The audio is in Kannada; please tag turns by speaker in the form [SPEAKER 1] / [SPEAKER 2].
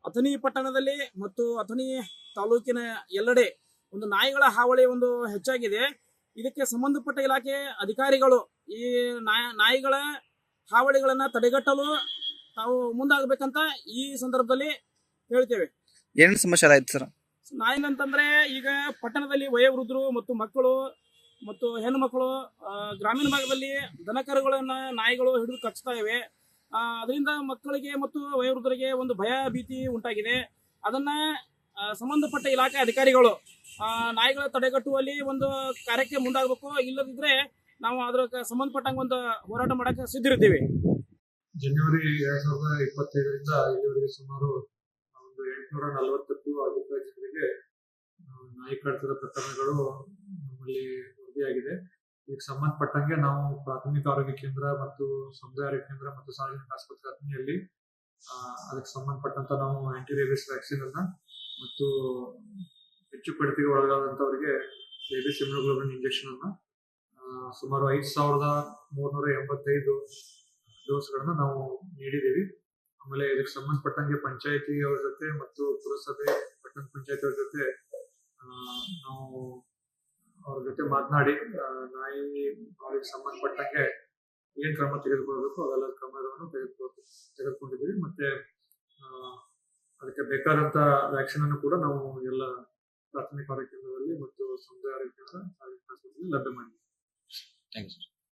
[SPEAKER 1] ಅಥಣಿ ಪಟ್ಟಣದಲ್ಲಿ ಮತ್ತು ಅಥಣಿ ತಾಲೂಕಿನ ಎಲ್ಲೆಡೆ ಒಂದು ನಾಯಿಗಳ ಹಾವಳಿ ಒಂದು ಹೆಚ್ಚಾಗಿದೆ. ಇದಕ್ಕೆ ಸಂಬಂಧಪಟ್ಟ ಇಲಾಖೆ ಅಧಿಕಾರಿಗಳು ಈ ನಾಯಿಗಳ ಹಾವಳಿಗಳನ್ನ ತಡೆಗಟ್ಟಲು ತಾವು ಮುಂದಾಗಬೇಕಂತ ಈ ಸಂದರ್ಭದಲ್ಲಿ ಹೇಳ್ತೇವೆ.
[SPEAKER 2] ಏನ್ ಸಮಸ್ಯೆ ಆಯ್ತು ಸರ್?
[SPEAKER 1] ನಾಯಿನ ಅಂತಂದ್ರೆ ಈಗ ಪಟ್ಟಣದಲ್ಲಿ ವಯೋವೃದ್ಧರು ಮತ್ತು ಮಕ್ಕಳು ಮತ್ತು ಹೆಣ್ಣು ಮಕ್ಕಳು, ಗ್ರಾಮೀಣ ಭಾಗದಲ್ಲಿ ದನಕರುಗಳನ್ನ ನಾಯಿಗಳು ಹಿಡಿದು ಕಚ್ತಾ ಇವೆ. ಅದರಿಂದ ಮಕ್ಕಳಿಗೆ ಮತ್ತು ವಯೋವೃದ್ಧರಿಗೆ ಒಂದು ಭಯ ಭೀತಿ ಉಂಟಾಗಿದೆ. ಅದನ್ನ ಸಂಬಂಧಪಟ್ಟ ಇಲಾಖೆ ಅಧಿಕಾರಿಗಳು ನಾಯಿಗಳ ತಡೆಗಟ್ಟುವಲ್ಲಿ ಒಂದು ಕಾರ್ಯಕ್ಕೆ ಮುಂದಾಗಬೇಕು. ಇಲ್ಲದಿದ್ರೆ ನಾವು ಅದರ ಸಂಬಂಧಪಟ್ಟಂಗೆ ಒಂದು ಹೋರಾಟ ಮಾಡಕ್ಕೆ ಸಿದ್ಧರಿದ್ದೇವೆ.
[SPEAKER 3] ಜನವರಿ 2025ರಿಂದ ಇಲ್ಲಿವರೆಗೆ ಸುಮಾರು ಒಂದು 840ಕ್ಕೂ ಅಧಿಕ ಜನರಿಗೆ ನಾಯಿ ಕಡಿತದ ಪ್ರಕರಣಗಳು ನಮ್ಮಲ್ಲಿ ವರದಿಯಾಗಿದೆ. ಇದಕ್ಕೆ ಸಂಬಂಧಪಟ್ಟಂಗೆ ನಾವು ಪ್ರಾಥಮಿಕ ಆರೋಗ್ಯ ಕೇಂದ್ರ ಮತ್ತು ಸಮುದಾಯ ಆರೋಗ್ಯ ಕೇಂದ್ರ ಮತ್ತು ಸಾರ್ವಜನಿಕ ಆಸ್ಪತ್ರೆ ಅಥಣಿಯಲ್ಲಿ ಅದಕ್ಕೆ ಸಂಬಂಧಪಟ್ಟಂತ ನಾವು ಆಂಟಿ ರೇಬಿಸ್ ವ್ಯಾಕ್ಸಿನ್ ಅನ್ನ ಮತ್ತು ಹೆಚ್ಚು ಕಡಿತಕ್ಕೆ ಒಳಗಾದಂತವರಿಗೆ ರೇಬಿಸ್ ಇಮ್ಯುನೋಗ್ಲೋಬಿನ್ ಇಂಜೆಕ್ಷನ್ ಅನ್ನ ಸುಮಾರು 5385 ಡೋಸ್ಗಳನ್ನ ನಾವು ನೀಡಿದ್ದೀವಿ. ಆಮೇಲೆ ಇದಕ್ಕೆ ಸಂಬಂಧಪಟ್ಟಂಗೆ ಪಂಚಾಯತಿ ಅವ್ರ ಜೊತೆ ಮತ್ತು ಪುರಸಭೆ ಪಟ್ಟಣ ಪಂಚಾಯತಿ ಅವ್ರ ಜೊತೆ ನಾವು ಅವ್ರ ಜೊತೆ ಮಾತನಾಡಿ ನಾಯಿ ಅವ್ರಿಗೆ ಸಂಬಂಧಪಟ್ಟಂಗೆ ಏನ್ ಕ್ರಮ ತೆಗೆದುಕೊಳ್ಬೇಕು ಅವೆಲ್ಲ ಕ್ರಮಗಳನ್ನು ತೆಗೆದುಕೊಂಡಿದ್ದೀವಿ. ಮತ್ತೆ ಅದಕ್ಕೆ ಬೇಕಾದಂತ ವ್ಯಾಕ್ಸಿನ್ ಅನ್ನು ಕೂಡ ನಾವು ಎಲ್ಲ ಪ್ರಾಥಮಿಕ ಆರೋಗ್ಯ ಕೇಂದ್ರದಲ್ಲಿ ಮತ್ತು ಸಮುದಾಯ ಆರೋಗ್ಯ ಕೇಂದ್ರ ಲಭ್ಯ ಮಾಡಿದ್ದೀವಿ.
[SPEAKER 2] Thank you sir.